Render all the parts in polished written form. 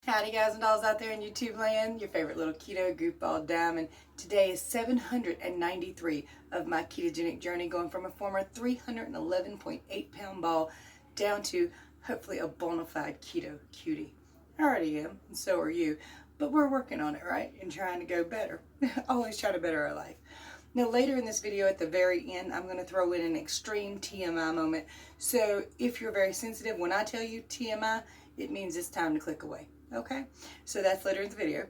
Howdy guys and dolls out there in YouTube land, your favorite little keto goofball diamond. Today is 793 of my ketogenic journey, going from a former 311.8 pound ball down to hopefully a bona fide keto cutie. I already am, and so are you, but we're working on it, right? And trying to go better. Always try to better our life. Now later in this video at the very end, I'm going to throw in an extreme TMI moment. So if you're very sensitive, when I tell you TMI, it means it's time to click away. Okay, so that's later in the video.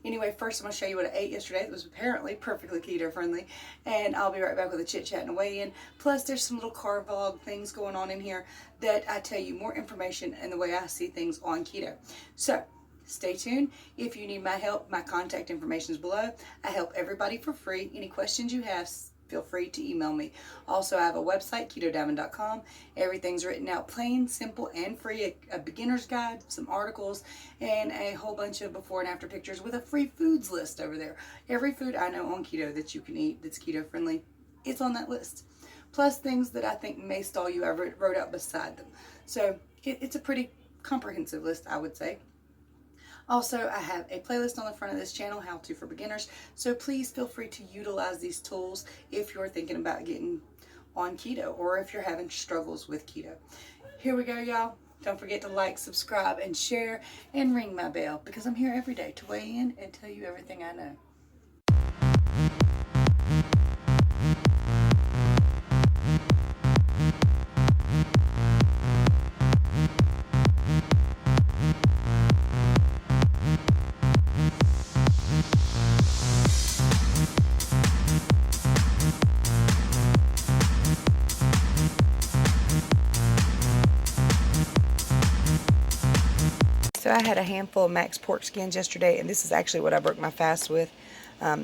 Anyway, first I'm going to show you what I ate yesterday. It was apparently perfectly keto friendly, and I'll be right back with a chit chat and a weigh-in. Plus there's some little car vlog things going on in here that I tell you more information and the way I see things on keto. So stay tuned. If you need my help, my contact information is below. I help everybody for free. Any questions you have, feel free to email me. Also, I have a website, ketodiamond.com. Everything's written out plain, simple, and free. A beginner's guide, some articles, and a whole bunch of before and after pictures with a free foods list over there. Every food I know on keto that you can eat that's keto friendly, it's on that list. Plus things that I think may stall you, I wrote out beside them. So it's a pretty comprehensive list, I would say. Also, I have a playlist on the front of this channel, How To for Beginners, so please feel free to utilize these tools if you're thinking about getting on keto or if you're having struggles with keto. Here we go, y'all. Don't forget to like, subscribe, and share, and ring my bell, because I'm here every day to weigh in and tell you everything I know. So I had a handful of Max pork skins yesterday, and this is actually what I broke my fast with. I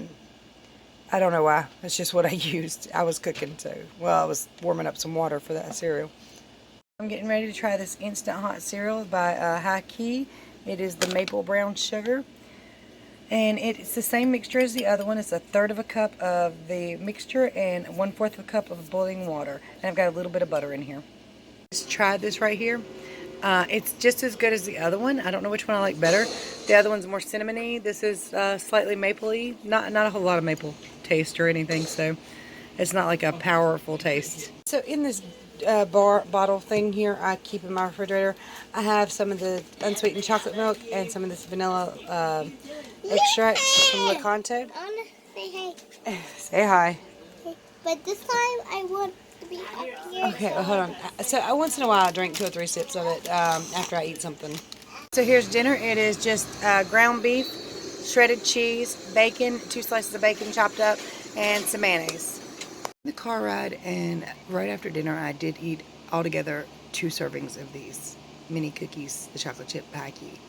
don't know why. It's just what I used. I was cooking, I was warming up some water for that cereal. I'm getting ready to try this instant hot cereal by Cutie. It is the maple brown sugar, and it's the same mixture as the other one. It's 1/3 cup of the mixture and 1/4 cup of boiling water, and I've got a little bit of butter in here. Just tried this right here. It's just as good as the other one. I don't know which one I like better. The other one's more cinnamony. This is slightly mapley. Not a whole lot of maple taste or anything, so it's not like a powerful taste. So in this bottle thing here I keep in my refrigerator, I have some of the unsweetened chocolate milk and some of this vanilla extract from Lecanto. I want to say hi. Say hi. But this time I want to be up here. Okay, well, hold on. So once in a while I drink 2 or 3 sips of it after I eat something. So here's dinner. It is just ground beef, shredded cheese, bacon, 2 slices of bacon chopped up, and some mayonnaise. The car ride, and right after dinner I did eat altogether 2 servings of these mini cookies, the chocolate chip Cutie.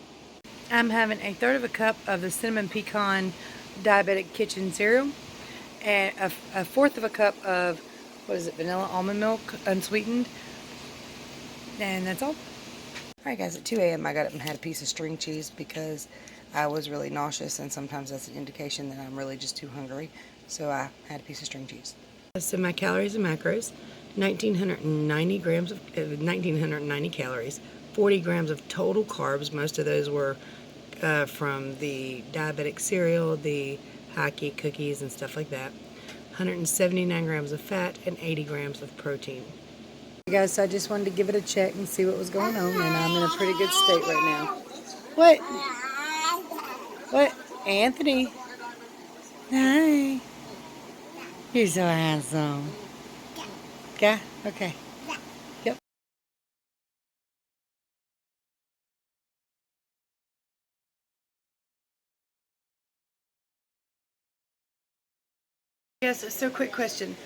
I'm having 1/3 cup of the cinnamon pecan diabetic kitchen cereal, and a 1/4 cup of, what is it, vanilla almond milk, unsweetened, and that's all. Alright guys, at 2 a.m. I got up and had a piece of string cheese because I was really nauseous, and sometimes that's an indication that I'm really just too hungry, so I had a piece of string cheese. So my calories and macros: 1990 calories, 40 grams of total carbs. Most of those were from the diabetic cereal, the Cutie cookies and stuff like that. 179 grams of fat and 80 grams of protein. Hey guys, so I just wanted to give it a check and see what was going on, and I'm in a pretty good state right now. What? What? Anthony? Hi. You're so handsome. Yeah? Okay. Yep. Yes, so quick question.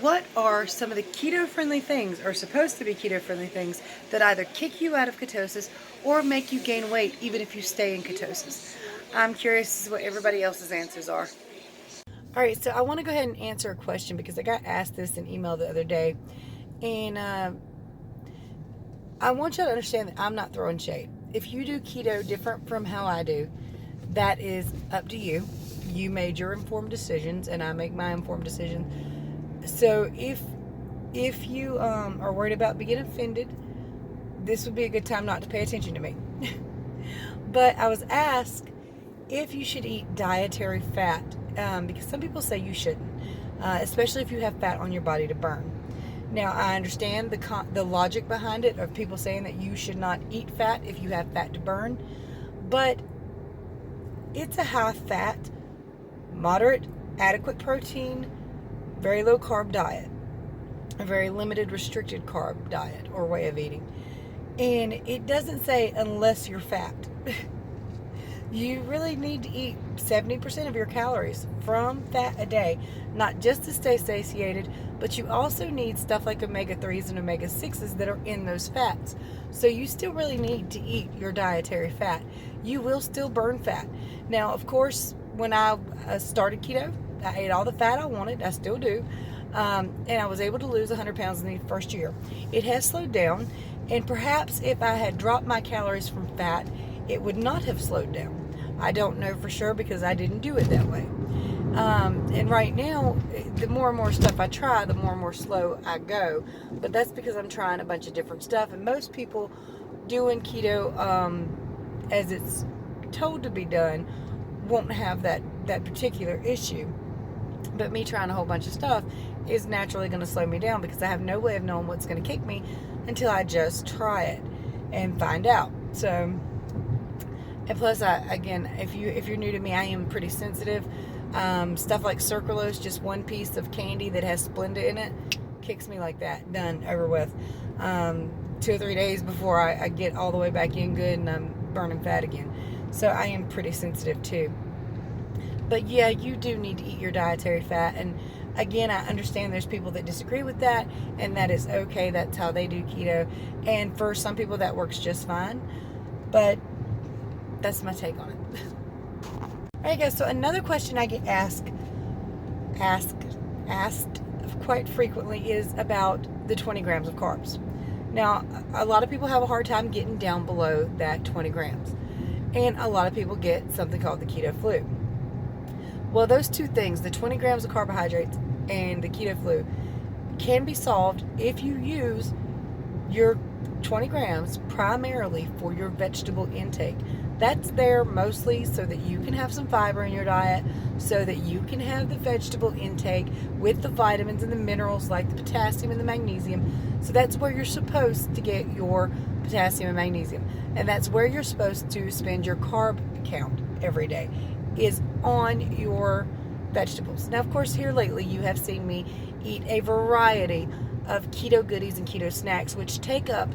What are some of the keto-friendly things, or supposed to be keto-friendly things, that either kick you out of ketosis or make you gain weight even if you stay in ketosis? I'm curious as to what everybody else's answers are. Alright, so I want to go ahead and answer a question because I got asked this in email the other day, and I want you to understand that I'm not throwing shade. If you do keto different from how I do, that is up to you. You made your informed decisions, and I make my informed decisions. So if you are worried about being offended, this would be a good time not to pay attention to me. But I was asked if you should eat dietary fat, because some people say you shouldn't, especially if you have fat on your body to burn. Now, I understand the logic behind it of people saying that you should not eat fat if you have fat to burn, but it's a high fat, moderate, adequate protein, very low carb diet, a very limited restricted carb diet or way of eating. And it doesn't say unless you're fat. You really need to eat 70% of your calories from fat a day, not just to stay satiated, but you also need stuff like omega-3s and omega-6s that are in those fats. So you still really need to eat your dietary fat. You will still burn fat. Now, of course, when I started keto, I ate all the fat I wanted. I still do. And I was able to lose 100 pounds in the first year. It has slowed down, and perhaps if I had dropped my calories from fat, it would not have slowed down. I don't know for sure because I didn't do it that way. And right now, the more and more stuff I try, the more and more slow I go. But that's because I'm trying a bunch of different stuff. And most people doing keto as it's told to be done won't have that particular issue. But me trying a whole bunch of stuff is naturally going to slow me down because I have no way of knowing what's going to kick me until I just try it and find out. So, and plus, again, if you're new to me, I am pretty sensitive. Stuff like sucralose, just one piece of candy that has Splenda in it, kicks me like that. Done, over with. 2 or 3 days before I get all the way back in good and I'm burning fat again. So I am pretty sensitive too. But yeah, you do need to eat your dietary fat. And again, I understand there's people that disagree with that, and that is okay. That's how they do keto. And for some people, that works just fine. But that's my take on it. Alright guys, so another question I get asked quite frequently is about the 20 grams of carbs. Now, a lot of people have a hard time getting down below that 20 grams. And a lot of people get something called the keto flu. Well, those two things, the 20 grams of carbohydrates and the keto flu, can be solved if you use your 20 grams primarily for your vegetable intake. That's there mostly so that you can have some fiber in your diet, so that you can have the vegetable intake with the vitamins and the minerals like the potassium and the magnesium. So that's where you're supposed to get your potassium and magnesium. And that's where you're supposed to spend your carb count every day, is on your vegetables. Now, of course, here lately you have seen me eat a variety of keto goodies and keto snacks, which take up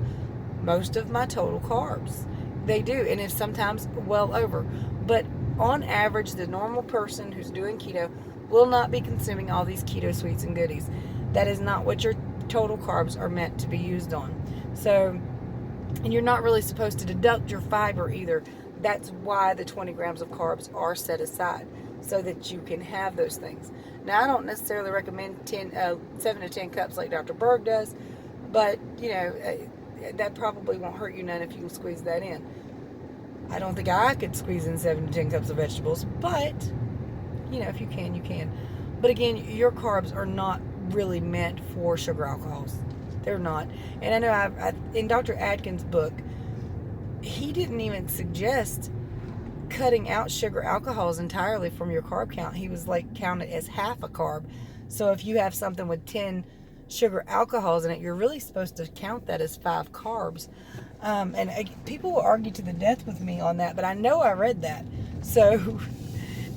most of my total carbs. They do, and it's sometimes well over. But on average, the normal person who's doing keto will not be consuming all these keto sweets and goodies. That is not what your total carbs are meant to be used on. So, and you're not really supposed to deduct your fiber either. That's why the 20 grams of carbs are set aside, so that you can have those things. Now, I don't necessarily recommend 7 to 10 cups like Dr. Berg does, but, you know, that probably won't hurt you none if you can squeeze that in. I don't think I could squeeze in 7 to 10 cups of vegetables, but, you know, if you can, you can. But again, your carbs are not really meant for sugar alcohols. They're not. And I know in Dr. Atkins' book, he didn't even suggest cutting out sugar alcohols entirely from your carb count. He was like, count it as half a carb. So if you have something with 10 sugar alcohols in it, you're really supposed to count that as 5 carbs. People will argue to the death with me on that, but I know I read that. So,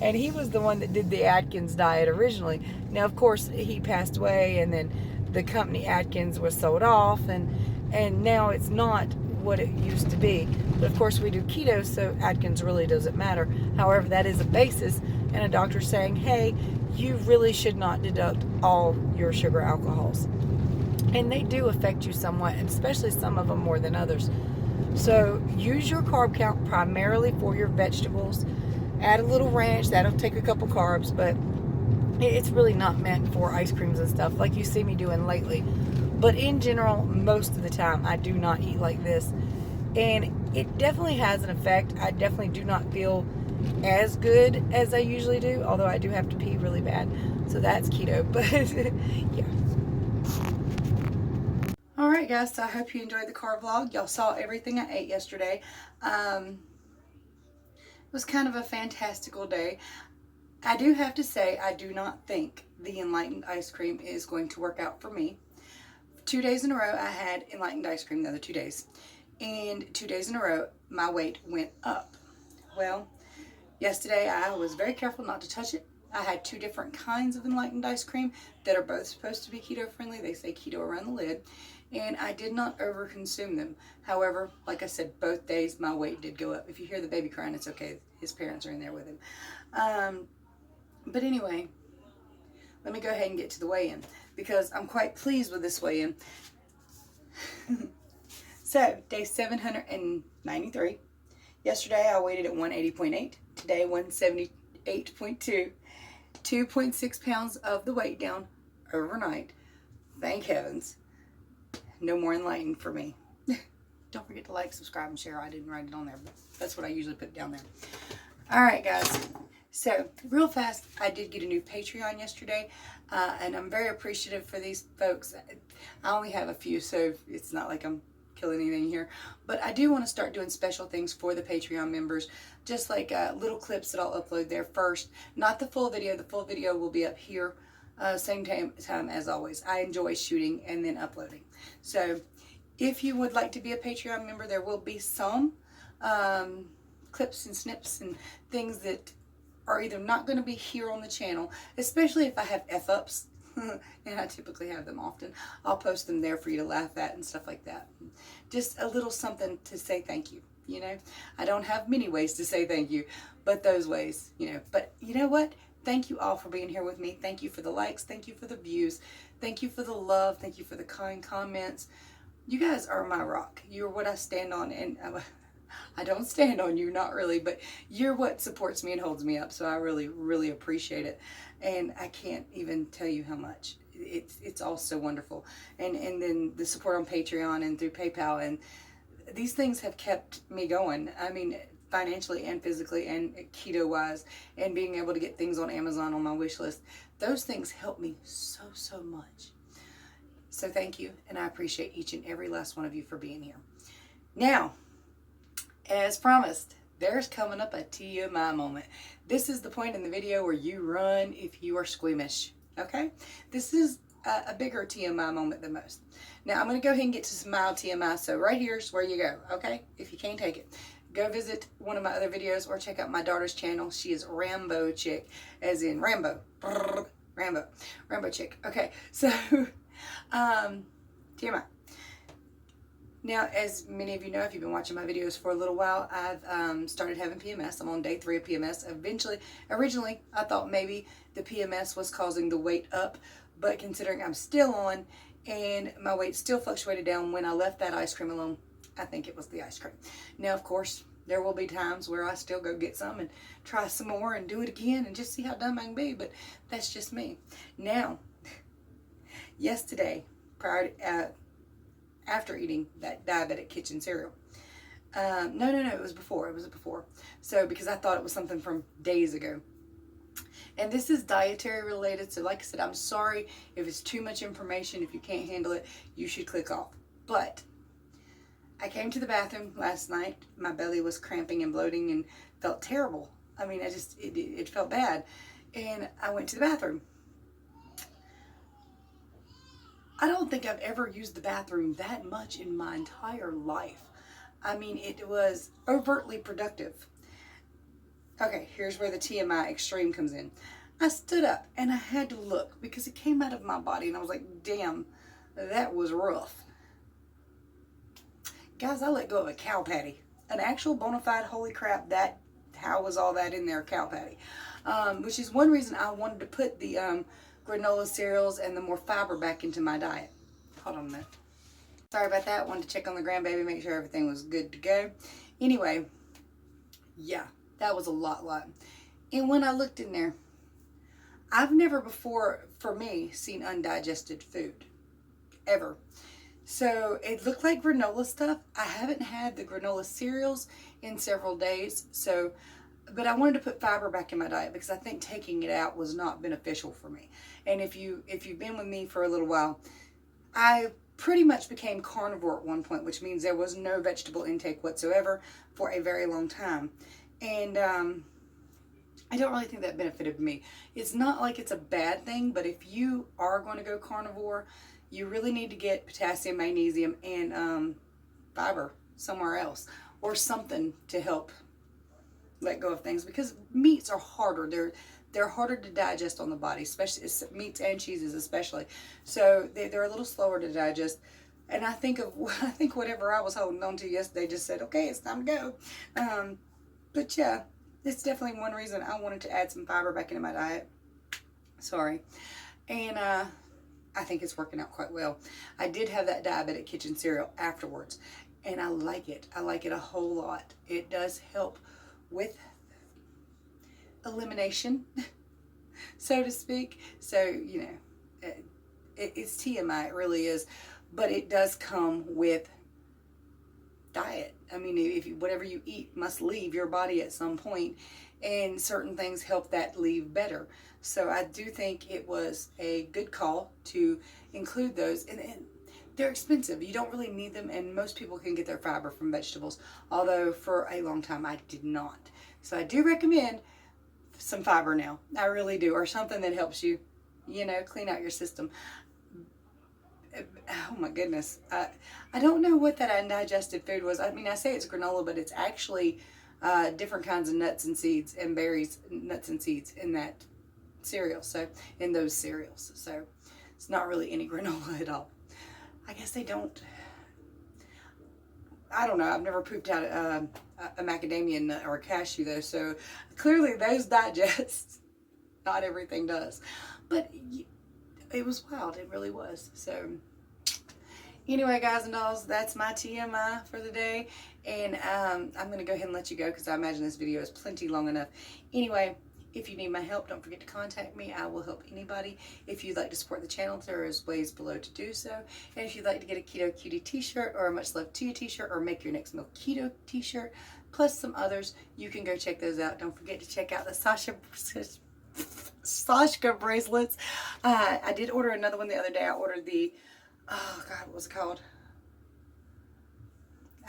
and he was the one that did the Atkins diet originally. Now, of course, he passed away, and then the company Atkins was sold off, and now it's not what it used to be. But of course, we do keto, so Atkins really doesn't matter. However, that is a basis, and a doctor saying, hey, you really should not deduct all your sugar alcohols. And they do affect you somewhat, and especially some of them more than others. So use your carb count primarily for your vegetables. Add a little ranch, that'll take a couple carbs, but it's really not meant for ice creams and stuff like you see me doing lately. But in general, most of the time, I do not eat like this. And it definitely has an effect. I definitely do not feel as good as I usually do, although I do have to pee really bad. So that's keto, but yeah. Alright guys, so I hope you enjoyed the carb vlog. Y'all saw everything I ate yesterday. was kind of a fantastical day. I do have to say, I do not think the Enlightened ice cream is going to work out for me. 2 days in a row, I had Enlightened ice cream the other 2 days. And 2 days in a row, my weight went up. Well, yesterday I was very careful not to touch it. I had 2 different kinds of Enlightened ice cream that are both supposed to be keto friendly. They say keto around the lid. And I did not overconsume them. However, like I said, both days my weight did go up. If you hear the baby crying, it's okay. His parents are in there with him. But anyway, let me go ahead and get to the weigh-in because I'm quite pleased with this weigh-in. So, day 793. Yesterday I weighed it at 180.8. Today 178.2. 2.6 pounds of the weight down overnight. Thank heavens. No more Enlightened for me. Don't forget to like, subscribe, and share. I didn't write it on there, but that's what I usually put down there. Alright guys, so real fast, I did get a new Patreon yesterday, and I'm very appreciative for these folks. I only have a few, so it's not like I'm killing anything here, but I do want to start doing special things for the Patreon members, just like little clips that I'll upload there first. Not the full video. The full video will be up here, same time as always. I enjoy shooting and then uploading. So if you would like to be a Patreon member, there will be some clips and snips and things that are either not going to be here on the channel, especially if I have F-ups, and I typically have them often. I'll post them there for you to laugh at and stuff like that. Just a little something to say thank you, you know. I don't have many ways to say thank you, but those ways, you know. But you know what? Thank you all for being here with me. Thank you for the likes. Thank you for the views. Thank you for the love. Thank you for the kind comments. You guys are my rock. You're what I stand on, and I don't stand on you, not really, but you're what supports me and holds me up, so I really, really appreciate it, and I can't even tell you how much. It's all so wonderful, and then the support on Patreon and through PayPal, and these things have kept me going. I mean, financially and physically and keto-wise, and being able to get things on Amazon on my wish list. Those things help me so, so much. So thank you, and I appreciate each and every last one of you for being here. Now, as promised, there's coming up a TMI moment. This is the point in the video where you run if you are squeamish, okay? This is a bigger TMI moment than most. Now, I'm going to go ahead and get to some mild TMI, so right here's where you go, okay? If you can't take it. Go visit one of my other videos or check out my daughter's channel. She is Rambo Chick, as in Rambo. Rambo Chick. Okay, so, TMI. Now, as many of you know, if you've been watching my videos for a little while, I've started having PMS. I'm on day 3 of PMS. Originally, I thought maybe the PMS was causing the weight up, but considering I'm still on and my weight still fluctuated down when I left that ice cream alone, I think it was the ice cream. Now, of course, there will be times where I still go get some and try some more and do it again and just see how dumb I can be, but that's just me. Now, yesterday, after eating that diabetic kitchen cereal. No, it was before. It was before. So, because I thought it was something from days ago. And this is dietary related. So, like I said, I'm sorry if it's too much information. If you can't handle it, you should click off. But I came to the bathroom last night. My belly was cramping and bloating and felt terrible. I mean, it felt bad. And I went to the bathroom. I don't think I've ever used the bathroom that much in my entire life. I mean, it was overtly productive. Okay, here's where the TMI extreme comes in. I stood up and I had to look because it came out of my body and I was like, damn, that was rough. Guys, I let go of a cow patty. An actual bona fide, holy crap, how was all that in there, cow patty? Which is one reason I wanted to put the granola cereals and the more fiber back into my diet. Hold on a minute. Sorry about that. Wanted to check on the grandbaby, make sure everything was good to go. Anyway, yeah, that was a lot. And when I looked in there, I've never before, for me, seen undigested food. Ever. So it looked like granola stuff. I haven't had the granola cereals in several days. So, but I wanted to put fiber back in my diet because I think taking it out was not beneficial for me. And if you've been with me for a little while, I pretty much became carnivore at one point, which means there was no vegetable intake whatsoever for a very long time. And I don't really think that benefited me. It's not like it's a bad thing, but if you are going to go carnivore, you really need to get potassium, magnesium, and fiber somewhere else, or something to help let go of things, because meats are harder. They're harder to digest on the body, especially meats and cheeses especially. So they're a little slower to digest. And I think whatever I was holding on to yesterday just said, okay, it's time to go. But yeah, it's definitely one reason I wanted to add some fiber back into my diet. Sorry. And I think it's working out quite well. I did have that diabetic kitchen cereal afterwards, and I like it. I like it a whole lot. It does help with elimination, so to speak. So, you know, it's TMI, it really is. But it does come with diet. I mean, if whatever you eat must leave your body at some point, and certain things help that leave better. So I do think it was a good call to include those. And they're expensive. You don't really need them, and most people can get their fiber from vegetables, although for a long time I did not. So I do recommend some fiber now. I really do. Or something that helps you, you know, clean out your system. Oh my goodness. I don't know what that undigested food was. I mean, I say it's granola, but it's actually different kinds of nuts and seeds and berries, nuts and seeds in that cereal. So, in those cereals. So, it's not really any granola at all. I guess they don't. I don't know. I've never pooped out a macadamia nut or a cashew though. So, clearly those digest. Not everything does. But it was wild. It really was. So, anyway, guys and dolls, that's my TMI for the day. And I'm going to go ahead and let you go because I imagine this video is plenty long enough. Anyway, if you need my help, don't forget to contact me. I will help anybody. If you'd like to support the channel, there is ways below to do so. And if you'd like to get a Keto Cutie t-shirt or a Much Love to You t-shirt or make your next meal keto t-shirt, plus some others, you can go check those out. Don't forget to check out the Sashka bracelets. I did order another one the other day. I ordered the, oh God, what was it called?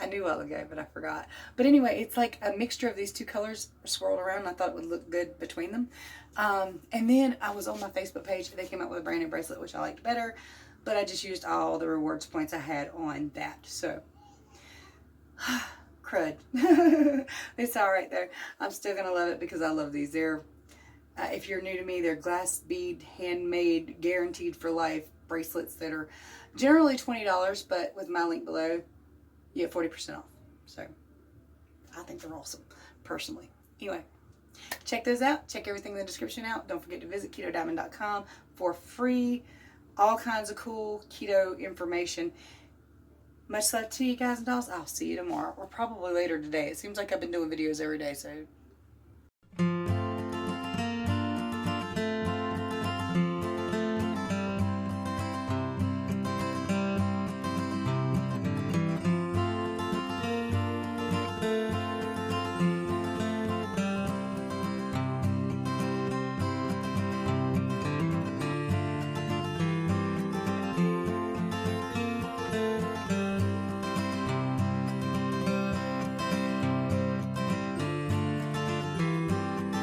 I knew a while ago, but I forgot. But anyway, it's like a mixture of these two colors swirled around. I thought it would look good between them. And then I was on my Facebook page. They came out with a brand new bracelet, which I liked better. But I just used all the rewards points I had on that. So, crud. It's all right though. I'm still going to love it because I love these. They're, if you're new to me, they're glass bead, handmade, guaranteed for life bracelets that are generally $20, but with my link below, you get 40% off. So I think they're awesome, personally. Anyway, check those out. Check everything in the description out. Don't forget to visit KetoDiamond.com for free, all kinds of cool keto information. Much love to you guys and dolls. I'll see you tomorrow, or probably later today. It seems like I've been doing videos every day, so